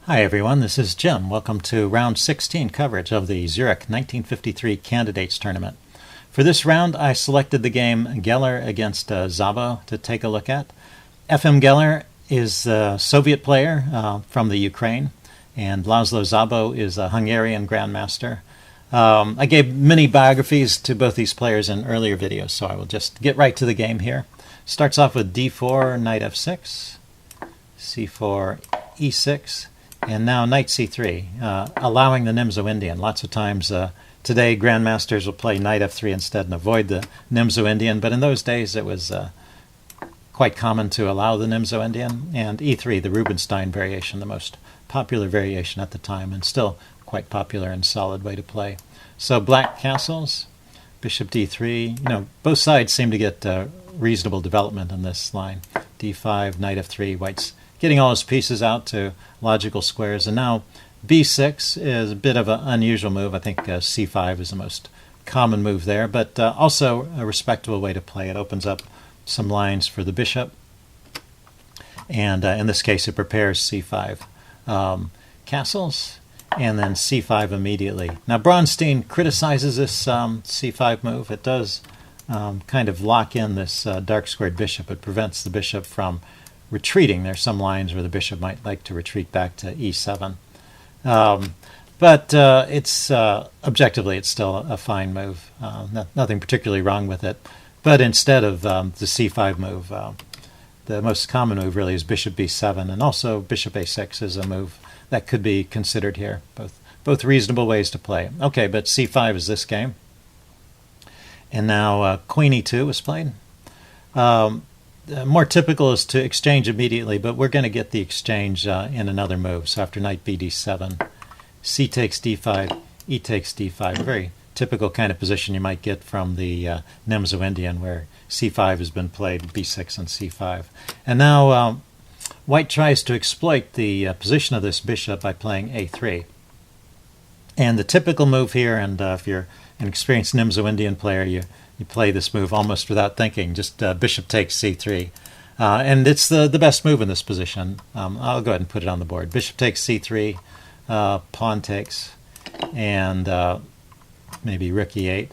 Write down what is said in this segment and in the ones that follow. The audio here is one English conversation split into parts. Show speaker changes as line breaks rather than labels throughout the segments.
Hi everyone, this is Jim. Welcome to round 16 coverage of the Zurich 1953 Candidates Tournament. For this round, I selected the game Geller against Szabo to take a look at. Efim Geller is a Soviet player from the Ukraine, and Laszlo Szabo is a Hungarian grandmaster. I gave many biographies to both these players in earlier videos, so I will just get right to the game here. Starts off with d4, knight f6, c4, e6, and now knight c3, allowing the Nimzo-Indian. Lots of times today grandmasters will play knight f3 instead and avoid the Nimzo-Indian, but in those days it was quite common to allow the Nimzo-Indian, and e3, the Rubinstein variation, the most popular variation at the time, and still quite popular and solid way to play. So black castles, bishop d3. Both sides seem to get reasonable development in this line. d5, knight f3, white's getting all his pieces out to logical squares. And now b6 is a bit of an unusual move. I think c5 is the most common move there, but also a respectable way to play. It opens up some lines for the bishop, and in this case it prepares c5 castles, and then c5 immediately. Now Bronstein criticizes this c5 move. It does kind of lock in this dark squared bishop. It prevents the bishop from retreating. There's some lines where the bishop might like to retreat back to e7. But it's objectively, it's still a fine move. Nothing particularly wrong with it. But instead of the c5 move, the most common move really is bishop b7, and also bishop a6 is a move that could be considered here. Both reasonable ways to play. Okay, but c5 is this game. And now queen e2 is played. More typical is to exchange immediately, but we're going to get the exchange in another move. So after knight bd7, c takes d5, e takes d5. A very typical kind of position you might get from the Nimzo-Indian, where c5 has been played, b6 and c5. And now white tries to exploit the position of this bishop by playing a3. And the typical move here, and if you're an experienced Nimzo-Indian player, you play this move almost without thinking, just bishop takes c3. And it's the best move in this position. I'll go ahead and put it on the board. Bishop takes c3, pawn takes, and maybe rook e8.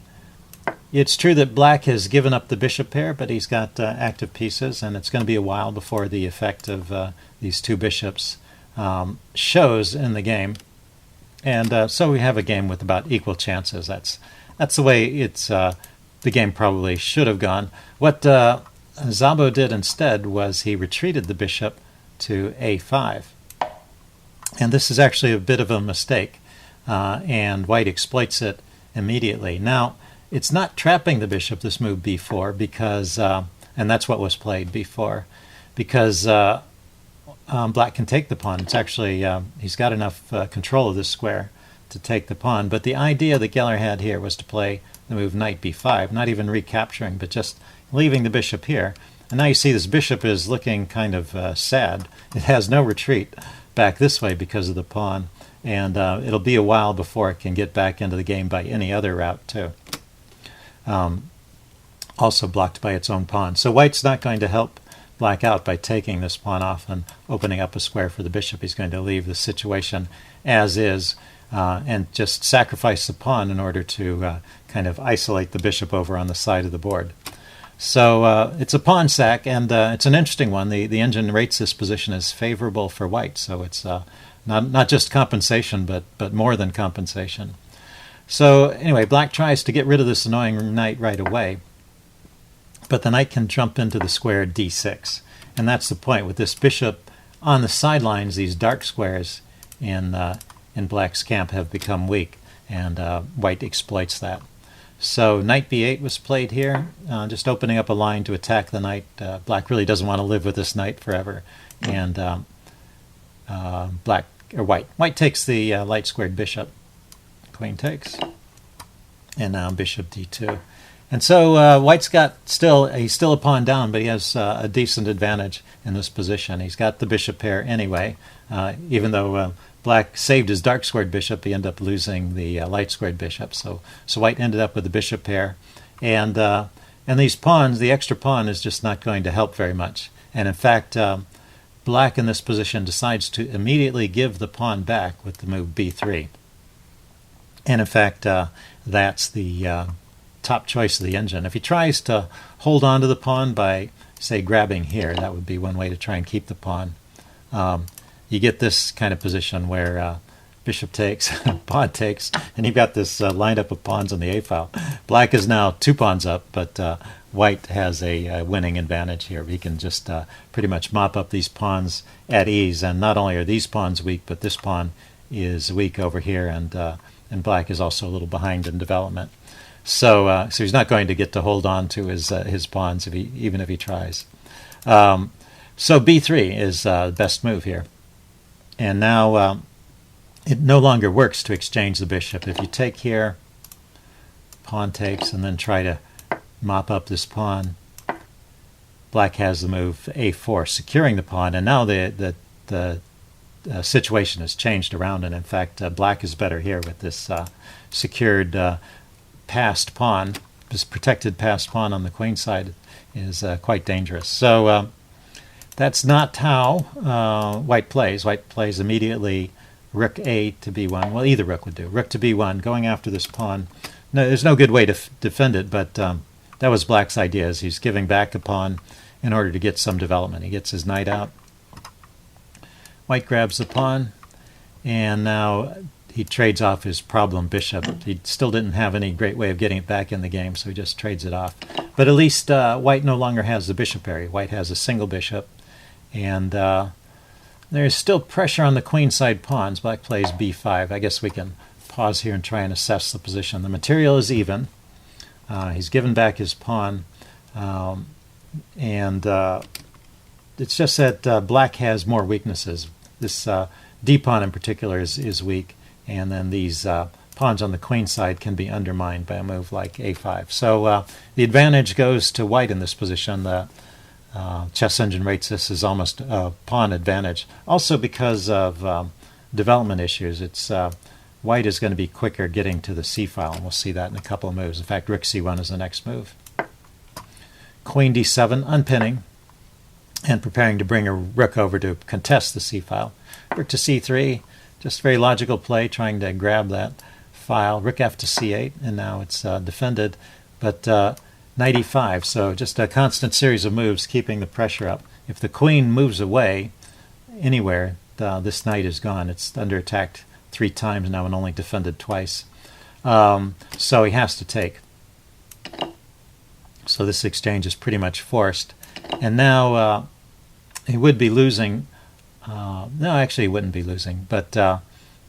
It's true that black has given up the bishop pair, but he's got active pieces, and it's going to be a while before the effect of these two bishops shows in the game. And so we have a game with about equal chances. That's the way it's the game probably should have gone. What Szabo did instead was he retreated the bishop to a5. And this is actually a bit of a mistake, and white exploits it immediately. Now, it's not trapping the bishop, this move b4, because, and that's what was played, b4, because black can take the pawn. It's actually, he's got enough control of this square to take the pawn. But the idea that Geller had here was to play the move knight b5, not even recapturing, but just leaving the bishop here. And now you see this bishop is looking kind of sad. It has no retreat back this way because of the pawn, and it'll be a while before it can get back into the game by any other route too. Also blocked by its own pawn. So white's not going to help black out by taking this pawn off and opening up a square for the bishop. He's going to leave the situation as is, and just sacrifice the pawn in order to kind of isolate the bishop over on the side of the board. So it's a pawn sack, and it's an interesting one. The engine rates this position as favorable for white, so it's not just compensation, but more than compensation. So anyway, black tries to get rid of this annoying knight right away, but the knight can jump into the square d6, and that's the point. With this bishop on the sidelines, these dark squares in black's camp have become weak, and white exploits that. So knight b8 was played here, just opening up a line to attack the knight. Black really doesn't want to live with this knight forever, and white takes the light squared bishop. Queen takes, and now bishop d2. And so white's got he's still a pawn down, but he has a decent advantage in this position. He's got the bishop pair anyway, even though black saved his dark squared bishop, he ended up losing the light squared bishop. So white ended up with the bishop pair, and these pawns, the extra pawn is just not going to help very much. And in fact, black in this position decides to immediately give the pawn back with the move b3. And in fact, that's the top choice of the engine. If he tries to hold on to the pawn by, say, grabbing here, that would be one way to try and keep the pawn. You get this kind of position where bishop takes, pawn takes, and you've got this lineup of pawns on the a file. Black is now 2 pawns up, but white has a winning advantage here. He can just pretty much mop up these pawns at ease, and not only are these pawns weak, but this pawn is weak over here, and black is also a little behind in development. So he's not going to get to hold on to his pawns even if he tries. So b3 is the best move here. And now it no longer works to exchange the bishop. If you take here, pawn takes, and then try to mop up this pawn, black has the move a4, securing the pawn, and now the situation has changed around, and in fact black is better here with this secured passed pawn. This protected passed pawn on the queen side is quite dangerous. So that's not how white plays. White plays immediately rook a to b1. Well, either rook would do. Rook to b1, going after this pawn. No, there's no good way to defend it, but that was black's idea. Is he's giving back a pawn in order to get some development. He gets his knight out. White grabs the pawn, and now he trades off his problem bishop. He still didn't have any great way of getting it back in the game, so he just trades it off. But at least white no longer has the bishop area. White has a single bishop, and there's still pressure on the queen side pawns. Black plays b5. I guess we can pause here and try and assess the position. The material is even. He's given back his pawn, and it's just that black has more weaknesses. This d-pawn in particular is weak, and then these pawns on the queen side can be undermined by a move like a5. So the advantage goes to white in this position. The chess engine rates this as almost a pawn advantage. Also because of development issues, it's white is going to be quicker getting to the c-file, and we'll see that in a couple of moves. In fact, rook c1 is the next move. Queen d7, unpinning, and preparing to bring a rook over to contest the c-file. Rook to c3, just very logical play, trying to grab that file. Rook f to c8, and now it's defended. But knight e5, so just a constant series of moves keeping the pressure up. If the queen moves away anywhere, this knight is gone. It's under attack 3 times now and only defended twice. So he has to take. So this exchange is pretty much forced. And now he would be losing. No, actually he wouldn't be losing. But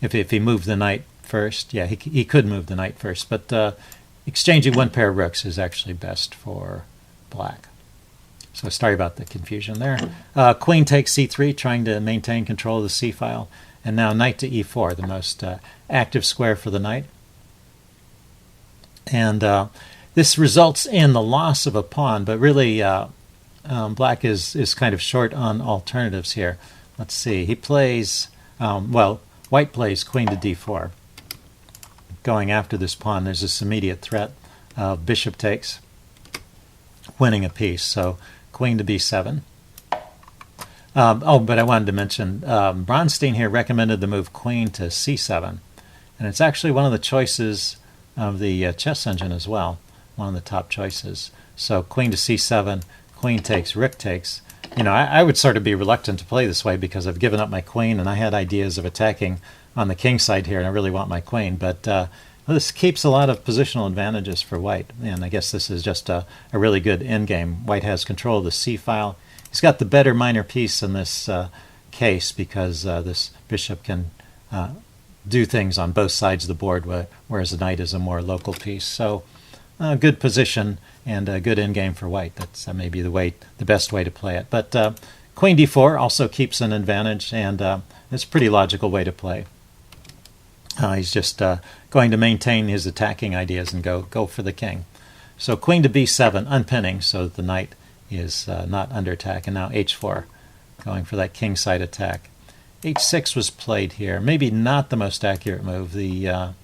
if he moved the knight first, yeah, he could move the knight first. But exchanging one pair of rooks is actually best for black. So sorry about the confusion there. Queen takes c3, trying to maintain control of the c-file. And now knight to e4, the most active square for the knight. And this results in the loss of a pawn, but really black is kind of short on alternatives here. Let's see. He plays, well, white plays queen to d4. Going after this pawn, there's this immediate threat of bishop takes, winning a piece. So queen to b7. But I wanted to mention, Bronstein here recommended the move queen to c7. And it's actually one of the choices of the chess engine as well, one of the top choices. So queen to c7, queen takes, rook takes. You know, I would sort of be reluctant to play this way because I've given up my queen, and I had ideas of attacking on the king side here, and I really want my queen. But this keeps a lot of positional advantages for white, and I guess this is just a really good endgame. White has control of the c-file. He's got the better minor piece in this case because this bishop can do things on both sides of the board, whereas the knight is a more local piece. So good position and a good endgame for white. That's maybe the best way to play it. But queen d4 also keeps an advantage, and it's a pretty logical way to play. He's just going to maintain his attacking ideas and go for the king. So queen to b7, unpinning so that the knight is not under attack. And now h4, going for that king side attack. h6 was played here. Maybe not the most accurate move. The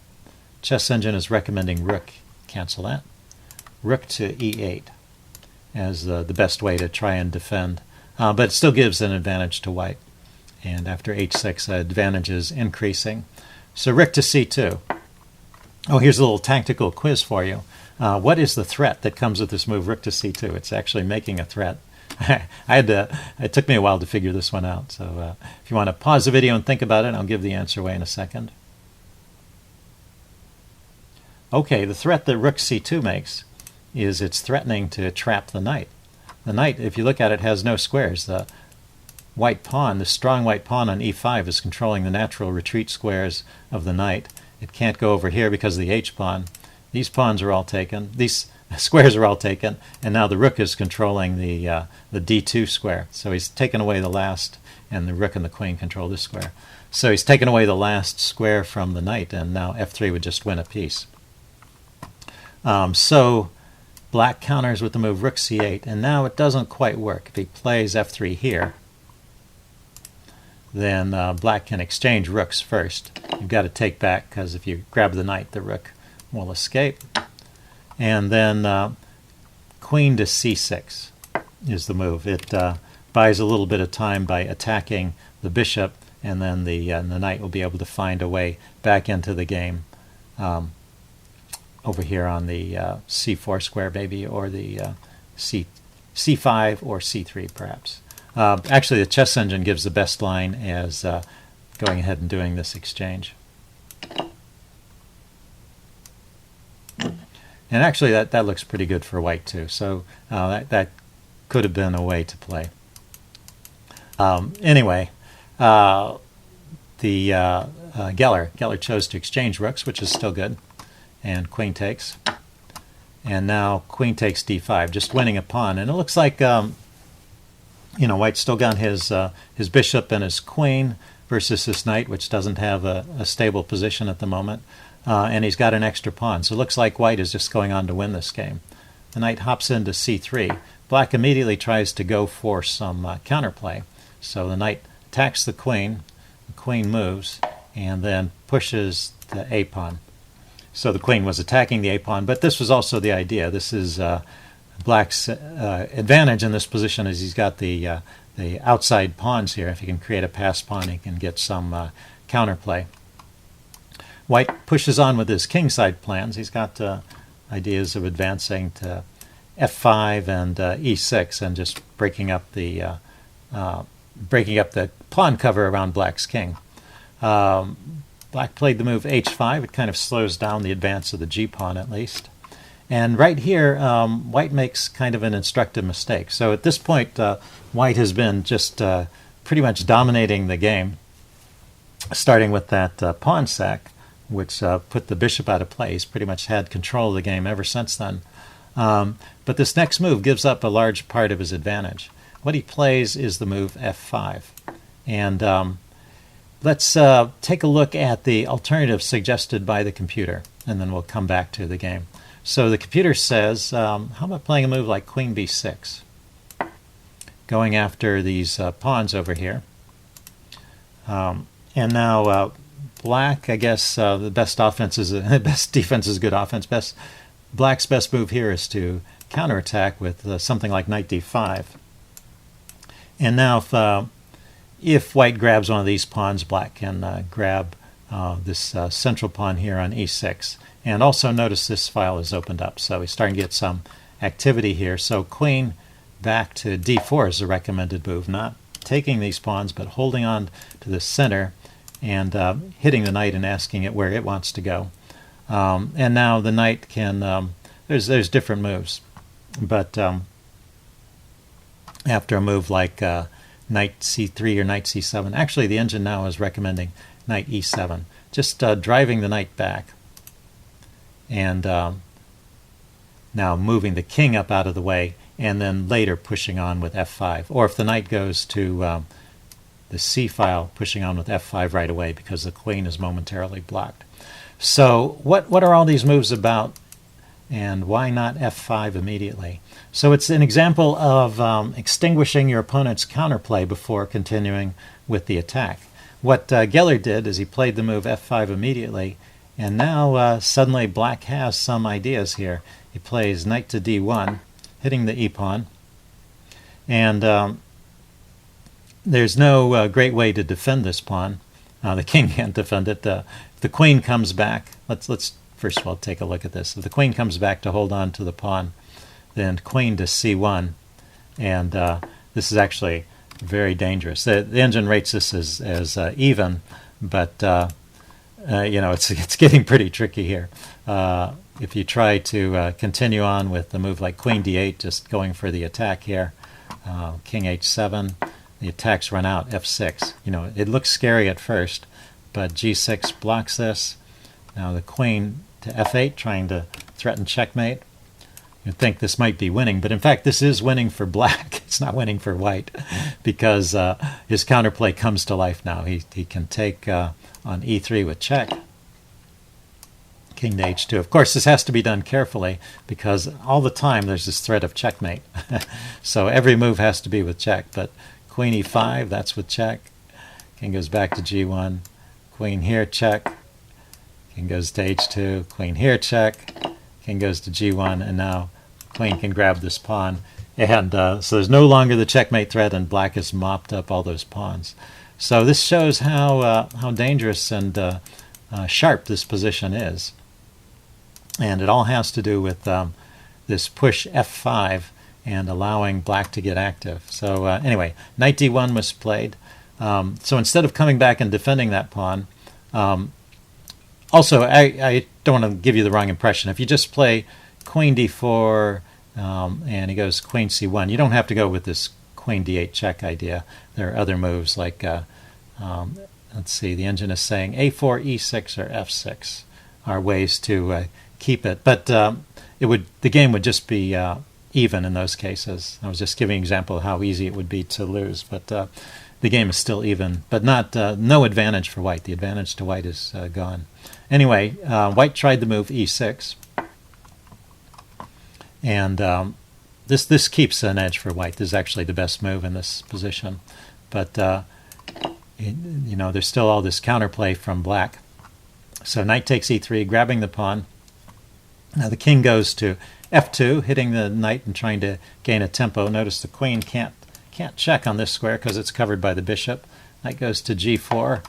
chess engine is recommending rook. Cancel that. Rook to e8 as the best way to try and defend. but it still gives an advantage to white. And after h6, advantage is increasing. So rook to c2. Oh, here's a little tactical quiz for you. What is the threat that comes with this move, rook to c2? It's actually making a threat. It took me a while to figure this one out. So if you want to pause the video and think about it, I'll give the answer away in a second. Okay, the threat that rook c2 makes is it's threatening to trap the knight. The knight, if you look at it, has no squares. The white pawn, the strong white pawn on e5 is controlling the natural retreat squares of the knight. It can't go over here because of the h-pawn. These pawns are all taken. These squares are all taken, and now the rook is controlling the d2 square. So he's taken away the last, and the rook and the queen control this square. So he's taken away the last square from the knight, and now f3 would just win a piece. So black counters with the move rook c8, and now it doesn't quite work. If he plays f3 here, then black can exchange rooks first. You've got to take back, because if you grab the knight, the rook will escape. And then queen to c6 is the move. It buys a little bit of time by attacking the bishop, and then the knight will be able to find a way back into the game over here on the c4 square maybe, or the c5 or c3 perhaps. Actually, the chess engine gives the best line as going ahead and doing this exchange. And actually, that looks pretty good for white too. So that could have been a way to play. Anyway, Geller chose to exchange rooks, which is still good, and queen takes. And now queen takes d5, just winning a pawn. And it looks like white's still got his bishop and his queen versus this knight, which doesn't have a stable position at the moment. And he's got an extra pawn. So it looks like white is just going on to win this game. The knight hops into c3. Black immediately tries to go for some counterplay. So the knight attacks the queen moves, and then pushes the a-pawn. So the queen was attacking the a-pawn, but this was also the idea. This is black's advantage in this position, is he's got the outside pawns here. If he can create a pass pawn, he can get some counterplay. White pushes on with his kingside plans. He's got ideas of advancing to f5 and e6 and just breaking up the pawn cover around black's king. Black played the move h5. It kind of slows down the advance of the g-pawn at least. And right here, white makes kind of an instructive mistake. So at this point, white has been just pretty much dominating the game, starting with that pawn sack, which put the bishop out of play. He's pretty much had control of the game ever since then. But this next move gives up a large part of his advantage. What he plays is the move f5. And let's take a look at the alternative suggested by the computer, and then we'll come back to the game. So the computer says, how about playing a move like queen b6? Going after these pawns over here. And now black, I guess the best offense is best defense is good offense. Black's best move here is to counterattack with something like knight d5. And now if white grabs one of these pawns, black can grab this central pawn here on e6. And also notice this file is opened up, so he's starting to get some activity here. So queen back to d4 is the recommended move, not taking these pawns, but holding on to the center and hitting the knight and asking it where it wants to go. And now the knight can, there's different moves, but after a move like knight c3 or knight c7, actually the engine now is recommending knight e7, just driving the knight back, and now moving the king up out of the way, and then later pushing on with f5. Or if the knight goes to the c file, pushing on with f5 right away because the queen is momentarily blocked. So what are all these moves about, and why not f5 immediately? So it's an example of extinguishing your opponent's counterplay before continuing with the attack. What Geller did is he played the move f5 immediately, and now suddenly black has some ideas here. He plays knight to d1, hitting the e-pawn, and there's no great way to defend this pawn. The king can't defend it. If the queen comes back, let's first of all take a look at this. If the queen comes back to hold on to the pawn, then queen to c1, and this is actually very dangerous. The engine rates this as even, but it's getting pretty tricky here. If you try to continue on with the move like queen d8, just going for the attack here, king h7, the attacks run out, f6. It looks scary at first, but g6 blocks this. Now the queen to f8, trying to threaten checkmate. You'd think this might be winning, but in fact this is winning for black. It's not winning for white, because his counterplay comes to life now. He can take on e3 with check, king to h2. Of course, this has to be done carefully, because all the time there's this threat of checkmate. So every move has to be with check, but queen e5, that's with check. King goes back to g1, queen here, check. King goes to h2, queen here, check. King goes to g1, and now queen can grab this pawn. And so there's no longer the checkmate threat, and black has mopped up all those pawns. So this shows how dangerous and sharp this position is. And it all has to do with this push f5 and allowing black to get active. So anyway, knight d1 was played. So instead of coming back and defending that pawn, also, I don't want to give you the wrong impression. If you just play queen d4 and he goes queen c1, you don't have to go with this queen d8 check idea. There are other moves like, let's see, the engine is saying a4, e6, or f6 are ways to keep it. But the game would just be even in those cases. I was just giving an example of how easy it would be to lose. But the game is still even, but no advantage for white. The advantage to white is gone. Anyway, white tried the move e6, and this keeps an edge for white. This is actually the best move in this position, but there's still all this counterplay from black. So knight takes e3, grabbing the pawn. Now the king goes to f2, hitting the knight and trying to gain a tempo. Notice the queen can't check on this square because it's covered by the bishop. Knight goes to g4,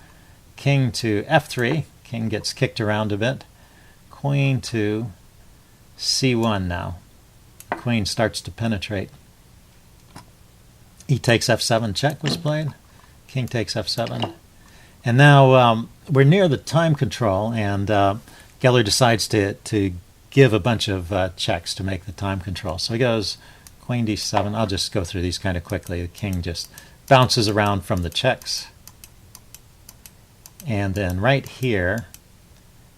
king to f3. King gets kicked around a bit. Queen to c1 now. The queen starts to penetrate. E takes f7, check was played. King takes f7. And now we're near the time control, and Geller decides to give a bunch of checks to make the time control. So he goes queen d7. I'll just go through these kind of quickly. The king just bounces around from the checks. And then right here,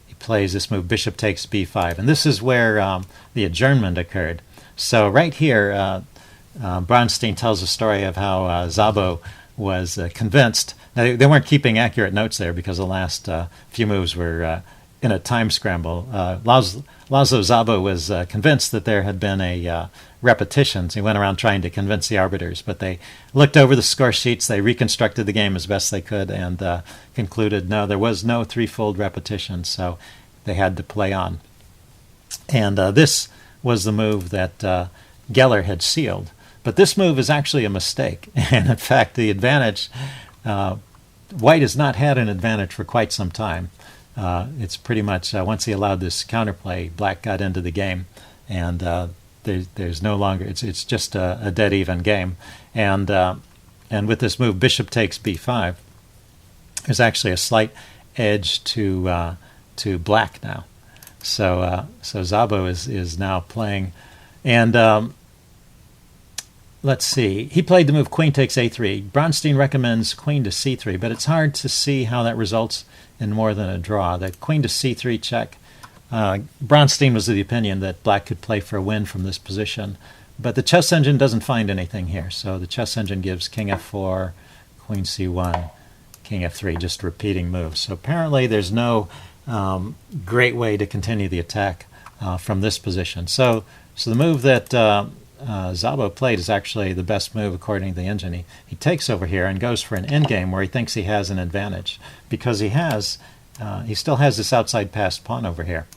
he plays this move, bishop takes b5. And this is where the adjournment occurred. So right here, Bronstein tells a story of how Szabo was convinced. Now, they weren't keeping accurate notes there because the last few moves were in a time scramble. Laszlo Szabo was convinced that there had been a repetition. So he went around trying to convince the arbiters, but they looked over the score sheets, they reconstructed the game as best they could, and concluded no, there was no threefold repetition, so they had to play on. And this was the move that Geller had sealed. But this move is actually a mistake, and in fact the advantage, white has not had an advantage for quite some time. It's pretty much once he allowed this counterplay, black got into the game, and there's no longer, it's just a dead even game. And with this move, bishop takes b5, there's actually a slight edge to black now. So Szabo is now playing, and let's see. He played the move queen takes a3. Bronstein recommends queen to c3, but it's hard to see how that results in more than a draw. The queen to c3 check. Bronstein was of the opinion that black could play for a win from this position, but the chess engine doesn't find anything here. So the chess engine gives king f4, queen c1, king f3, just repeating moves. So apparently there's no great way to continue the attack from this position. So the move that Szabo played is actually the best move according to the engine. He takes over here and goes for an endgame where he thinks he has an advantage because he still has this outside passed pawn over here.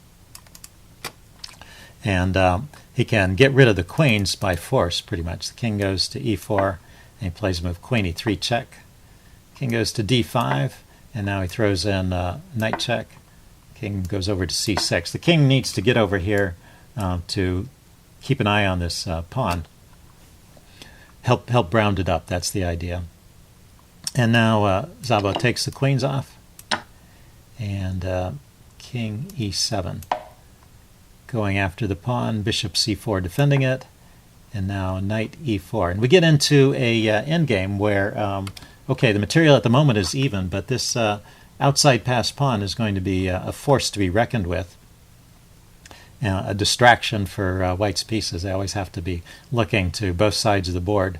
And he can get rid of the queens by force, pretty much. The king goes to e4, And he plays a move queen e3 check. King goes to d5, and now he throws in knight check. King goes over to c6. The king needs to get over here to keep an eye on this pawn. Help round it up, that's the idea. And now Szabo takes the queens off, and king e7. Going after the pawn, bishop c4 defending it, and now knight e4. And we get into a endgame where, okay, the material at the moment is even, but this outside passed pawn is going to be a force to be reckoned with, a distraction for white's pieces. They always have to be looking to both sides of the board,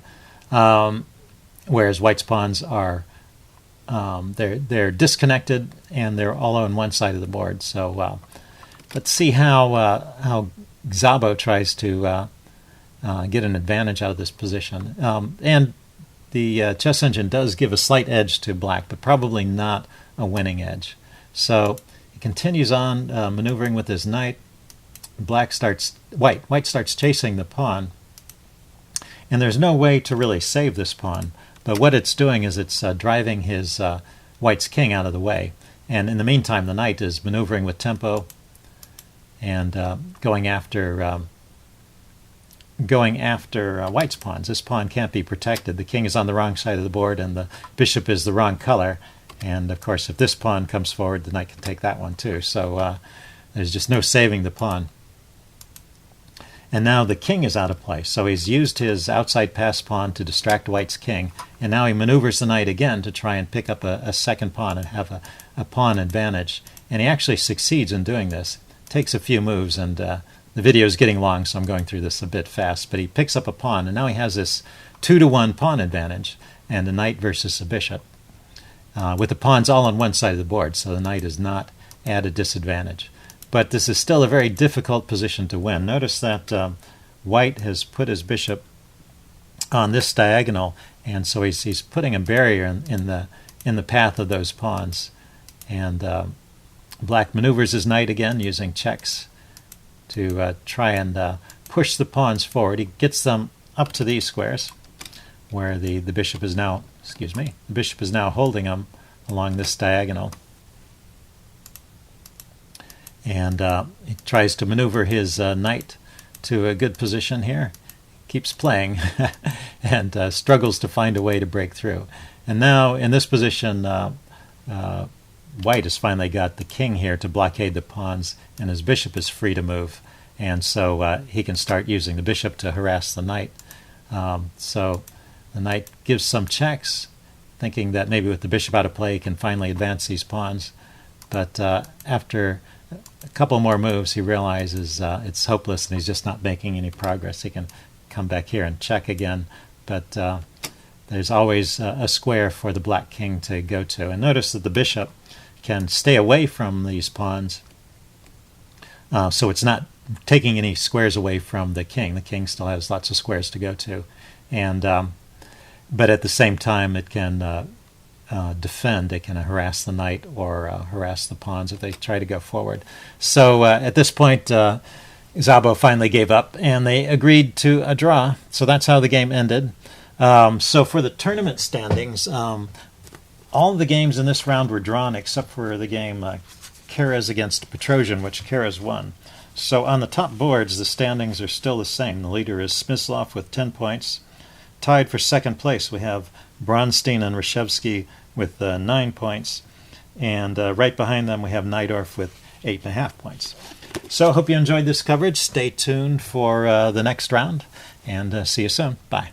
whereas white's pawns are they're disconnected and they're all on one side of the board. So let's see how Szabo tries to get an advantage out of this position. And the chess engine does give a slight edge to black, but probably not a winning edge. So he continues on maneuvering with his knight. White starts chasing the pawn, and there's no way to really save this pawn. But what it's doing is it's driving his white's king out of the way. And in the meantime, the knight is maneuvering with tempo and going after white's pawns. This pawn can't be protected. The king is on the wrong side of the board, and the bishop is the wrong color. And of course, if this pawn comes forward, the knight can take that one too. So there's just no saving the pawn. And now the king is out of place. So he's used his outside pass pawn to distract white's king, and now he maneuvers the knight again to try and pick up a second pawn and have a pawn advantage. And he actually succeeds in doing this. It takes a few moves, and the video is getting long, so I'm going through this a bit fast. But he picks up a pawn, and now he has this 2-to-1 pawn advantage, and a knight versus a bishop, with the pawns all on one side of the board, so the knight is not at a disadvantage. But this is still a very difficult position to win. Notice that white has put his bishop on this diagonal, and so he's putting a barrier in the path of those pawns. And black maneuvers his knight again using checks to try and push the pawns forward. He gets them up to these squares, where the bishop is now, the bishop is now holding them along this diagonal. And he tries to maneuver his knight to a good position here. Keeps playing and struggles to find a way to break through. And now in this position, white has finally got the king here to blockade the pawns, and his bishop is free to move. And so he can start using the bishop to harass the knight. So the knight gives some checks, thinking that maybe with the bishop out of play he can finally advance these pawns. But after a couple more moves, he realizes it's hopeless and he's just not making any progress. He can come back here and check again, but there's always a square for the black king to go to. And notice that the bishop can stay away from these pawns, so it's not taking any squares away from the king. The king still has lots of squares to go to, and but at the same time it can defend. It can harass the knight or harass the pawns if they try to go forward. So at this point, Szabo finally gave up, and they agreed to a draw. So that's how the game ended. So for the tournament standings, all the games in this round were drawn except for the game Keres against Petrosian, which Keres won. So on the top boards, the standings are still the same. The leader is Smyslov with 10 points. Tied for second place, we have Bronstein and Reshevsky with 9 points. And right behind them, we have Najdorf with 8.5 points. So I hope you enjoyed this coverage. Stay tuned for the next round, and see you soon. Bye.